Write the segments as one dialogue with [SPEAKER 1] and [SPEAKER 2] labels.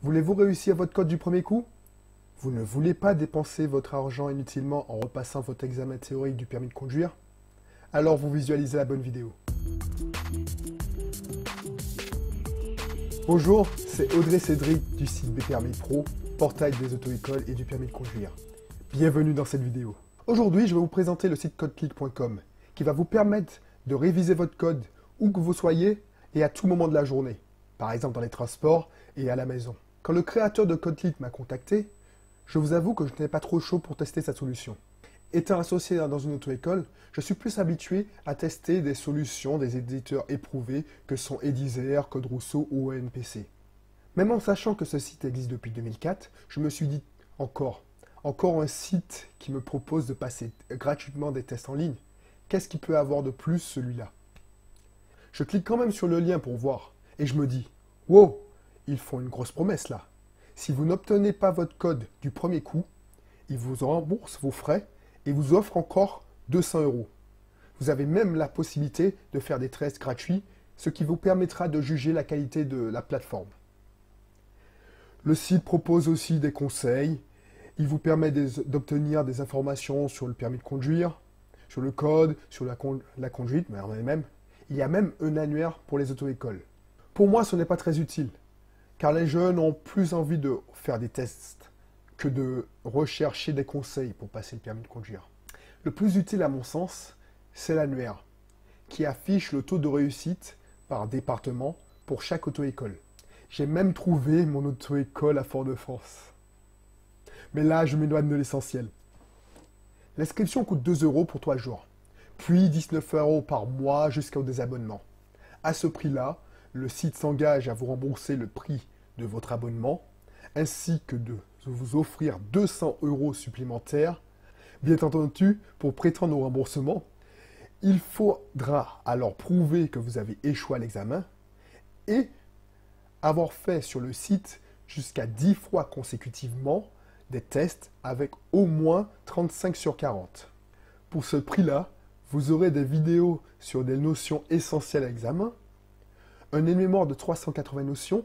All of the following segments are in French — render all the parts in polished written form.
[SPEAKER 1] Voulez-vous réussir votre code du premier coup? Vous ne voulez pas dépenser votre argent inutilement en repassant votre examen théorique du permis de conduire? Alors vous visualisez la bonne vidéo. Bonjour, c'est Audrey Cédric du site BPermis Pro, portail des auto-écoles et du permis de conduire. Bienvenue dans cette vidéo. Aujourd'hui, je vais vous présenter le site codeclick.com qui va vous permettre de réviser votre code où que vous soyez et à tout moment de la journée, par exemple dans les transports et à la maison. Quand le créateur de CodeClick m'a contacté, je vous avoue que je n'étais pas trop chaud pour tester cette solution. Étant associé dans une auto-école, je suis plus habitué à tester des solutions des éditeurs éprouvés que sont Edizer, Code Rousseau ou ENPC. Même en sachant que ce site existe depuis 2004, je me suis dit encore un site qui me propose de passer gratuitement des tests en ligne. Qu'est-ce qu'il peut avoir de plus celui-là? Je clique quand même sur le lien pour voir et je me dis « Wow, ils font une grosse promesse là. Si vous n'obtenez pas votre code du premier coup, ils vous remboursent vos frais et vous offrent encore 200 €. Vous avez même la possibilité de faire des tests gratuits, ce qui vous permettra de juger la qualité de la plateforme. Le site propose aussi des conseils. Il vous permet d'obtenir des informations sur le permis de conduire, sur le code, sur la conduite, mais il y a même un annuaire pour les auto-écoles. Pour moi, ce n'est pas très utile, car les jeunes ont plus envie de faire des tests que de rechercher des conseils pour passer le permis de conduire. Le plus utile à mon sens, c'est l'annuaire, qui affiche le taux de réussite par département pour chaque auto-école. J'ai même trouvé mon auto-école à Fort-de-France. Mais là, je m'éloigne de l'essentiel. L'inscription coûte 2 € pour 3 jours, puis 19 € par mois jusqu'au désabonnement. À ce prix-là, le site s'engage à vous rembourser le prix de votre abonnement, ainsi que de vous offrir 200 € supplémentaires. Bien entendu, pour prétendre au remboursement, il faudra alors prouver que vous avez échoué à l'examen et avoir fait sur le site jusqu'à 10 fois consécutivement des tests avec au moins 35 sur 40. Pour ce prix-là, vous aurez des vidéos sur des notions essentielles à l'examen, un mémoire de 380 notions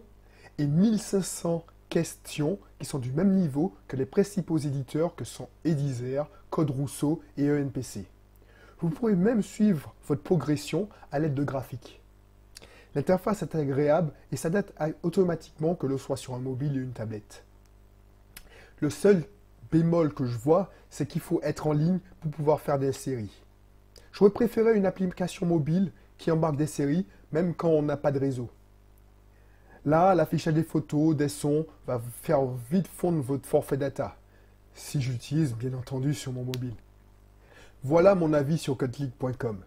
[SPEAKER 1] et 1500 questions qui sont du même niveau que les principaux éditeurs que sont Edizer, Code Rousseau et ENPC. Vous pourrez même suivre votre progression à l'aide de graphiques. L'interface est agréable et s'adapte automatiquement que l'on soit sur un mobile et une tablette. Le seul bémol que je vois, c'est qu'il faut être en ligne pour pouvoir faire des séries. J'aurais préféré une application mobile qui embarque des séries, même quand on n'a pas de réseau. Là, l'affichage des photos, des sons, va faire vite fondre votre forfait data, si j'utilise bien entendu sur mon mobile. Voilà mon avis sur codeclick.com.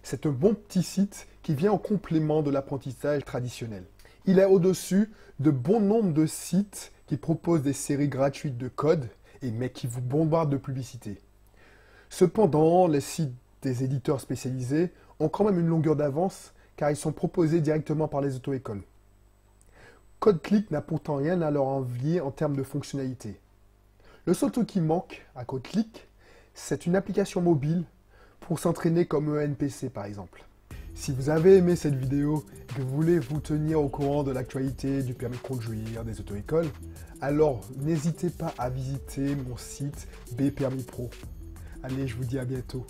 [SPEAKER 1] C'est un bon petit site qui vient en complément de l'apprentissage traditionnel. Il est au-dessus de bon nombre de sites qui proposent des séries gratuites de code, mais qui vous bombardent de publicité. Cependant, les sites des éditeurs spécialisés ont quand même une longueur d'avance car ils sont proposés directement par les auto-écoles. CodeClick n'a pourtant rien à leur envier en termes de fonctionnalité. Le seul truc qui manque à CodeClick, c'est une application mobile pour s'entraîner comme ENPC par exemple. Si vous avez aimé cette vidéo et que vous voulez vous tenir au courant de l'actualité du permis de conduire des auto-écoles, alors n'hésitez pas à visiter mon site BPermis Pro. Allez, je vous dis à bientôt.